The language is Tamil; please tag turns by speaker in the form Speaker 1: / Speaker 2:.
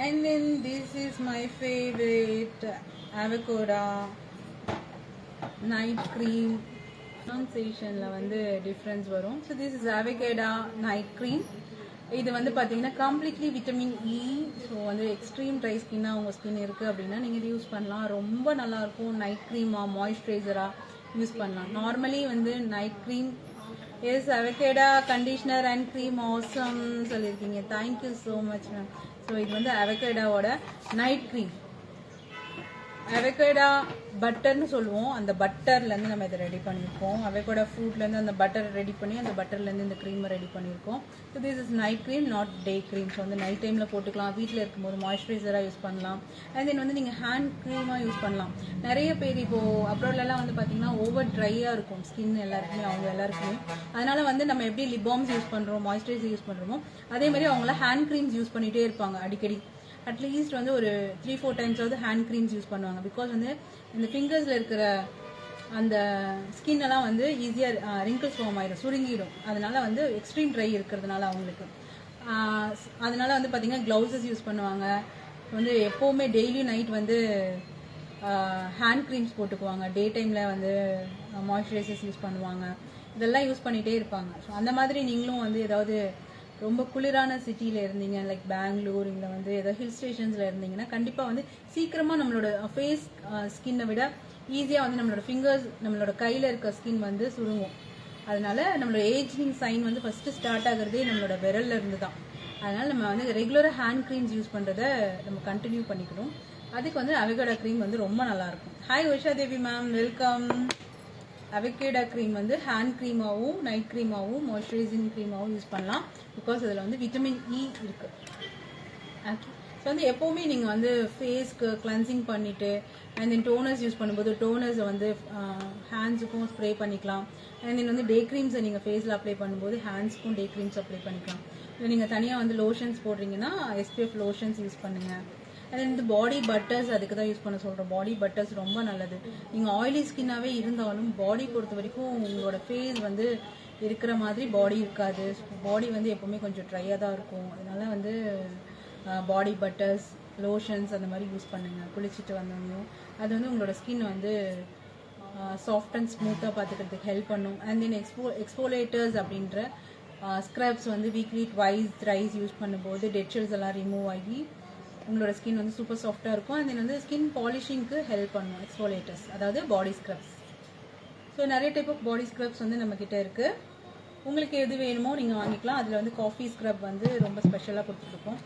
Speaker 1: And then this is my favorite avocado night cream. Pronunciationல வந்து டிஃபரன்ஸ் வரும். So this is avocado night cream. இது வந்து பாத்தீங்கன்னா கம்ப்ளீட்லி விட்டமின் இ. ஸோ வந்து எக்ஸ்ட்ரீம் ட்ரை ஸ்கின்னா உங்க ஸ்கின் இருக்கு அப்படின்னா நீங்க இது யூஸ் பண்ணலாம். ரொம்ப நல்லா இருக்கும். நைட் க்ரீமா மாய்ஸ்சரைசரா யூஸ் பண்ணலாம். நார்மலி வந்து night cream is avocado conditioner and cream awesome சொல்லியிருக்கீங்க. Thank you so much ma'am. So இது வந்து அவகேடாவோட நைட் க்ரீம். அவகேடா பட்டர்னு சொல்லுவோம். அந்த பட்டர்லேருந்து நம்ம இதை ரெடி பண்ணியிருக்கோம். அவகேடா ஃப்ரூட்லேருந்து அந்த பட்டர் ரெடி பண்ணி அந்த பட்டர்லேருந்து இந்த க்ரீமை ரெடி பண்ணியிருக்கோம். So this is night cream not day cream. So வந்து நைட் டைமில் போட்டுக்கலாம். வீட்டில் இருக்கும்போது மாய்ஸ்சரைசராக யூஸ் பண்ணலாம். அண்ட் தென் வந்து நீங்கள் ஹேண்ட் க்ரீமாக யூஸ் பண்ணலாம். நிறைய பேர் இப்போது அப்ராட்லலாம் வந்து பார்த்தீங்கன்னா ஓவர் ட்ரையாக இருக்கும் ஸ்கின் எல்லாருக்குமே, அவங்க எல்லாருக்குமே. அதனால வந்து நம்ம எப்படி லிப் பாம்ஸ் யூஸ் பண்ணுறோம், மாய்ஸ்சரைசர் யூஸ் பண்ணுறோமோ அதே மாதிரி அவங்கள ஹேண்ட் க்ரீம்ஸ் யூஸ் பண்ணிகிட்டே இருப்பாங்க அடிக்கடி. அட்லீஸ்ட் வந்து ஒரு 3-4 டைம்ஸாவது ஹேண்ட் க்ரீம்ஸ் யூஸ் பண்ணுவாங்க. பிகாஸ் வந்து இந்த ஃபிங்கர்ஸில் இருக்கிற அந்த ஸ்கின் எல்லாம் வந்து ஈஸியாக ரிங்கிள்ஸ் ஃபார்ம் ஆயிடும், சுருங்கிடும். அதனால வந்து எக்ஸ்ட்ரீம் ட்ரை இருக்கிறதுனால அவங்களுக்கு அதனால வந்து பார்த்தீங்கன்னா க்ளவுசஸ் யூஸ் பண்ணுவாங்க. வந்து எப்போவுமே டெய்லியும் நைட் வந்து ஹேண்ட் க்ரீம்ஸ் போட்டுக்குவாங்க. டே டைமில் வந்து மாய்ஸ்சரைசர்ஸ் யூஸ் பண்ணுவாங்க. இதெல்லாம் யூஸ் பண்ணிகிட்டே இருப்பாங்க. ஸோ அந்த மாதிரி நீங்களும் வந்து ஏதாவது ரொம்ப குளிரான சிட்டியில் இருந்தீங்க, லைக் பெங்களூர், இல்லை வந்து ஏதாவது ஹில் ஸ்டேஷன்ஸில் இருந்தீங்கன்னா கண்டிப்பாக வந்து சீக்கிரமாக நம்மளோட ஃபேஸ் ஸ்கின்னை விட ஈஸியாக வந்து நம்மளோட ஃபிங்கர்ஸ், நம்மளோட கையில் இருக்க ஸ்கின் வந்து சுருங்கும். அதனால நம்மளோட ஏஜிங் சைன் வந்து ஃபஸ்ட்டு ஸ்டார்ட் ஆகுறதே நம்மளோட விரல்ல இருந்து தான். அதனால நம்ம வந்து ரெகுலராக ஹேண்ட் க்ரீம்ஸ் யூஸ் பண்ணுறதை நம்ம கண்டினியூ பண்ணிக்கணும். அதுக்கு வந்து அவகேடா க்ரீம் வந்து ரொம்ப நல்லாயிருக்கும். ஹாய் உஷா தேவி மேம், வெல்கம். அவகேடா க்ரீம் வந்து ஹேண்ட் க்ரீமாகவும் நைட் க்ரீமாகவும் மாய்ஸ்சரைசிங் க்ரீமாகவும் யூஸ் பண்ணலாம். பிகாஸ் அதில் வந்து விட்டமின் இ இருக்கு. ஓகே. ஸோ வந்து எப்போவுமே நீங்கள் வந்து ஃபேஸ்க்கு கிளென்சிங் பண்ணிவிட்டு அண்ட் தென் டோனர்ஸ் யூஸ் பண்ணும்போது டோனர்ஸை வந்து ஹேண்ட்ஸுக்கும் ஸ்ப்ரே பண்ணிக்கலாம். அண்ட் தென் வந்து டே க்ரீம்ஸை நீங்கள் ஃபேஸில் அப்ளை பண்ணும்போது ஹேண்ட்ஸ்க்கும் டே க்ரீம்ஸ் அப்ளை பண்ணிக்கலாம். இல்லை நீங்கள் தனியாக வந்து லோஷன்ஸ் போடுறீங்கன்னா எஸ்பிஎஃப் லோஷன்ஸ் யூஸ் பண்ணுங்கள். அண்ட் இந்த பாடி பட்டர்ஸ் அதுக்கு தான் யூஸ் பண்ண சொல்கிறோம். பாடி பட்டர்ஸ் ரொம்ப நல்லது. நீங்கள் ஆயிலி ஸ்கின்னாகவே இருந்தாலும் பாடி பொறுத்த வரைக்கும் உங்களோட ஃபேஸ் வந்து இருக்கிற மாதிரி பாடி இருக்காது. பாடி வந்து எப்போவுமே கொஞ்சம் ட்ரையாக தான் இருக்கும். அதனால வந்து பாடி பட்டர்ஸ், லோஷன்ஸ் அந்த மாதிரி யூஸ் பண்ணுங்கள் குளிச்சுட்டு வந்தோம்னையும். அது வந்து உங்களோட ஸ்கின் வந்து சாஃப்ட் அண்ட் ஸ்மூத்தாக பார்த்துக்கிறதுக்கு ஹெல்ப் பண்ணும். அண்ட் தென் எக்ஸ்ஃபோலேட்டர்ஸ் அப்படின்ற ஸ்க்ரப்ஸ் வந்து வீக்லி த்ரைஸ் யூஸ் பண்ணும்போது டெட் செல்ஸ் எல்லாம் ரிமூவ் ஆகி உங்களோட ஸ்கின் வந்து சூப்பர் சாஃப்டாக இருக்கும். அண்ட் தென் வந்து ஸ்கின் பாலிஷிங்க்கு ஹெல்ப் பண்ணும் எக்ஸ்ஃபோலேட்டர்ஸ், அதாவது பாடி ஸ்க்ரப்ஸ். ஸோ நிறைய டைப் ஆஃப் பாடி ஸ்க்ரப்ஸ் வந்து நம்மக்கிட்ட இருக்குது. உங்களுக்கு எது வேணுமோ நீங்கள் வாங்கிக்கலாம். அதில் வந்து காஃபி ஸ்க்ரப் வந்து ரொம்ப ஸ்பெஷலாக கொடுத்துருக்கோம்.